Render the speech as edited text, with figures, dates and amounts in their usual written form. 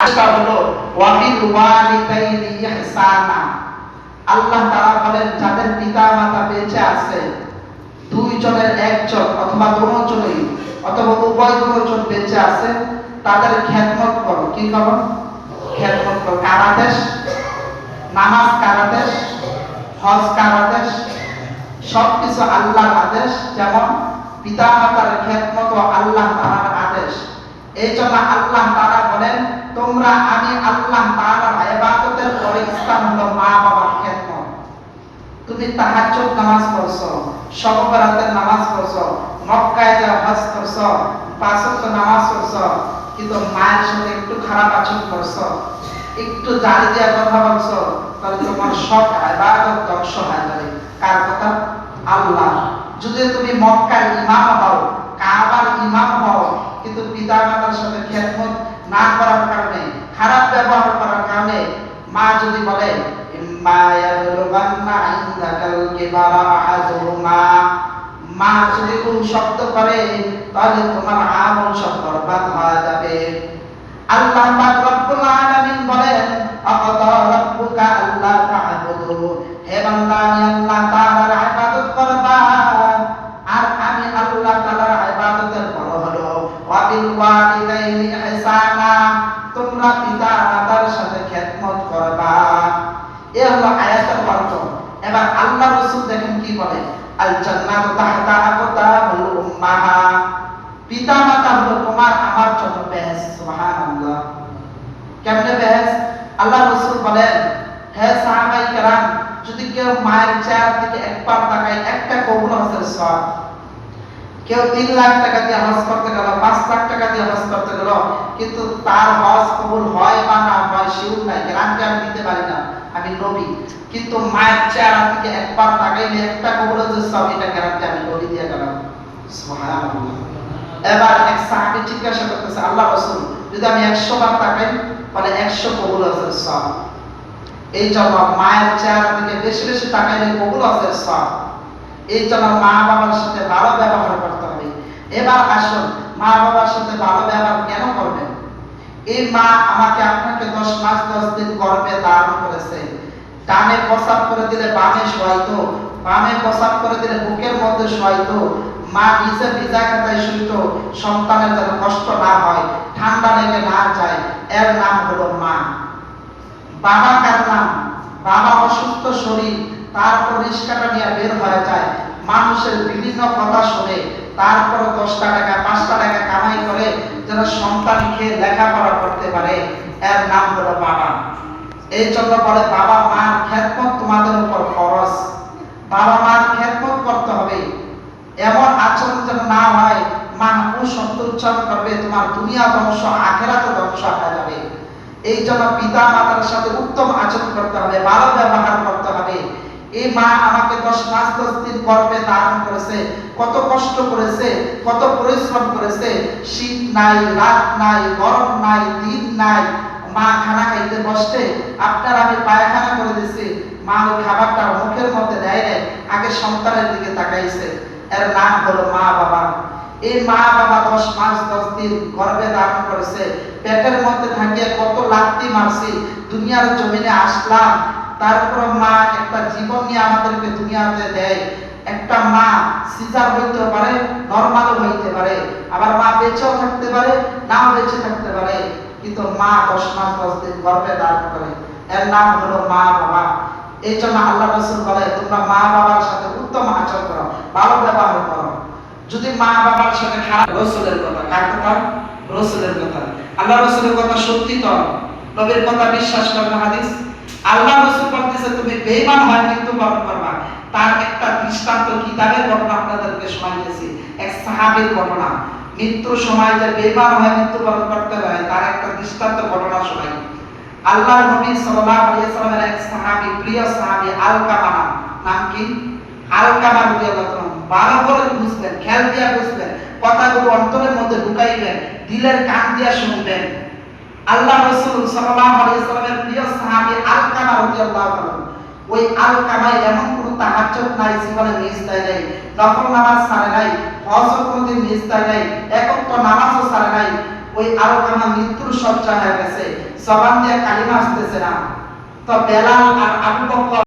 আশা হলো ওয়াবিল ওয়ালিদাইনি ইহসানা। আল্লাহ তাআলা বলেন যাদের পিতা-মাতা বেঁচে আছে, দুইজনের একজন অথবা দুজনেই অথবা উভয় দুজন বেঁচে আছে, তাদের খেদমত করো। কি করো? খেদমত করো। কার আদেশ? নামাজ কার আদেশ? হজ কার আদেশ? সবকিছু আল্লাহর আদেশ। যেমন পিতা-মাতার খেদমত আল্লাহ তাআলার আদেশ। এই জন্য আল্লাহ তাআলা বলেন তোমরা আমি আল্লাহ তাআলার ইবাদতের পরে স্থান হলো মা বাবার খেদমত। তুমি তাহাজ্জুদ নামাজ পড়ছো, শবে বরাতের নামাজ পড়ছো, মক্কায় যা হজ করছো, পাঁচ ওয়াক্ত নামাজ পড়ছো, কিন্তু মায়ের সাথে একটু খারাপ আচরণ করছো, একটু জারি দিয়া কথা বলছো, তাহলে তোমার সব ইবাদত ধ্বংস হয়ে যাবে। কার কথা? আল্লাহ। যদি তুমি মক্কার ইমাম হও, কাবার ইমাম হও, কিন্তু পিতা-মাতার সাথে খেদমত না করার কারণে, খারাপ ব্যবহার করার কারণে, মা যদি বলে ইম্মা ইয়াবলুগান্না ইনদাকাল কিবারা আহাদুহুমা, মা যদি কোন শব্দ করে তাহলে তোমার আমল সব বরবাদ হয়ে যাবে। আল্লাহ পাক রব্বুল আলামিন বলেন আকাদা রাব্বুকা আল্লা তা'বুদু, হে বান্দা আমি আল্লাহ তাআলার ইবাদত করবা, আর আমি আল্লাহ তাআলার ইবাদতের বড় হলো ওয়াবিল ওয়ালিদাইনি ইহসানা, তোমরা পিতা-মাতার সাথে খেদমত করবা। এই হলো আয়াতের অর্থ। এবার আল্লাহ রাসূল দেখেন কি বলে, আল জান্নাতু তাহতা আকদামুল উম্মাহা, পিতা-মাতা হলো তোমার আমার জন্য বেহেশত। সুবহানাল্লাহ। কেমনে বেহেশত? আল্লাহ রাসূল বলেন, হে সাহাবায়ে কেরাম, যদি কেউ মায়ের চেহারা দিকে একবার তাকায়, একটা কবুল হজের সওয়াব। কেউ 3 লাখ টাকা দিয়ে হজ করতে গেল, 5 লাখ টাকা দিয়ে হজ করতে গেল, কিন্তু তার হজ কবুল হয় বা না হয় শিওর নাই, গ্যারান্টি আমি দিতে পারি না, আমি নবী। কিন্তু মায়ের চেহারা দিকে একবার তাকাইলে একটা কবুল হজের সওয়াব, এটা গ্যারান্টি আমি নবী দিয়ে গেলাম। সুবহানাল্লাহ। এবার এক সাহাবী জিজ্ঞাসা করতেছে, আল্লাহ রাসূল যদি আমি 100 বার তাকাই তাহলে 100 কবুল হজের সওয়াব। এই জন্য মায়ের চেহারা দিকে বেশি বেশি তাকাইলে কবুল হজের সওয়াব। এই জন্য মা বাবার সাথে ভালো ব্যবহার করতে হবে। এবার আসুন, মা বাবার সাথে ভালো ব্যবহার কেন করবেন? এই মা আমাকে আপনাকে 10 মাস 10 দিন গর্ভে ধারণ করেছে। ডানে প্রসাব করে দিলে বামে শোয়াইতো, বামে প্রসাব করে দিলে বুকের মধ্যে শোয়াইতো। মা নিচে ভিজা খাতায় শুইতো, সন্তানের যেন কষ্ট না হয়, ঠান্ডা লেগে না যায়। এর নাম হলো মা। বাবা কার নাম? বাবা অসুস্থ শরীর, তারপর রিস্কাটা নিয়ে বের হয়ে যায়, মানুষের বিভিন্ন কথা শুনে, তারপর 10 টাকা 5 টাকা কামাই করে যেন সন্তান খেয়ে লেখাপড়া করতে পারে, এর নাম হলো বাবা। এই জন্য বলে বাবা মার খেদমত তোমাদের উপর ফরজ। বাবা মার খেদমত করতে হবে। এমন আচরণ যেন না হয় মা শব্দ উচ্চারণ করবে, তোমার দুনিয়া ধ্বংস, আখিরাতও ধ্বংস হয়ে যাবে। এই জন্য পিতা মাতার সাথে উত্তম আচরণ করতে হবে, ভালো ব্যবহার করতে হবে। এই মা আমাকে 10 মাস 10 দিন গর্ভে ধারণ করেছে, কত কষ্ট করেছে, কত পরিশ্রম করেছে, শীত নাই, রাত নাই, গরম নাই, দিন নাই। মা খানা খাইতে বসতে আপনার আমি পায়খানা করে দিছি, মা ওই খাবারটা মুখের মধ্যে দেয় নাই, আগে সন্তানের দিকে তাকাইছে। এর নাম হলো মা বাবা। এই মা বাবা 10 মাস 10 দিন গর্ভে ধারণ করেছে, পেটের মধ্যে থাকিয়ে কত লাথি মারছি, দুনিয়ার জমিনে আসলাম। তারপর মা একটা জীবন নিয়ে আমাদেরকে দুনিয়াতে দেয়। একটা মা সিজার হইতে পারে, নরমালও হইতে পারে, আবার মা বেঁচেও থাকতে পারে, নাও বেঁচে থাকতে পারে, কিন্তু মা 10 মাস 10 দিন গর্ভে ধারণ করে। এর নাম হলো মা বাবা। এই জন্য আল্লাহ রাসূল বলে তোমরা মা বাবার সাথে উত্তম আচরণ করো, ভালো ব্যবহার করো। যদি মা বাবার সাথে খারাপ, রাসূলের কথা, কার কথা? রাসূলের কথা। আল্লাহ রাসূলের কথা সত্যি তো, নবীর কথা বিশ্বাস করবে হাদিস। আল্লাহ রাসূল বলতেছে তুমি বেঈমান হয় মৃত্যুবরণ করবা। তার একটা দৃষ্টান্ত কিতাবের ঘটনা আপনাদেরকে শোনাইতেছি। এক সাহাবীর ঘটনা, মৃত্যুর সময় যে বেঈমান হয় মৃত্যুবরণ করতে হয়, তার একটা দৃষ্টান্ত ঘটনা শোনাই। আল্লাহর নবী সাল্লাল্লাহু আলাইহি ওয়াসাল্লামের এক সাহাবী, প্রিয় সাহাবী আলকামা, নাম কি? আলকামা রাদিয়াল্লাহু তাআলা। ভালো করে বুঝবেন, খেয়াল দিয়ে বুঝবেন, কথাগুলো অন্তরের মধ্যে ঢুকাইবেন, দিলের কান দিয়ে শুনবেন। আল্লাহ রাসূল সাল্লাল্লাহু আলাইহি ওয়াসাল্লামের প্রিয় সাহাবী আলকামা রাদিয়াল্লাহু তাআলা, ওই আলকামা এমন কোনো তাহাজ্জুদ নাই জীবনে মিস দেয় নাই, নফল নামাজ ছাড়ে নাই, হজ কোনোদিন মিস দেয় নাই, একক তো নামাজও ছাড়ে নাই। ওই আরকামা মৃত্যুর শয্যা হয়ে গেছে, জবান দিয়ে কালিমা আসতেছে না। তো বেলাল আর আবু বকর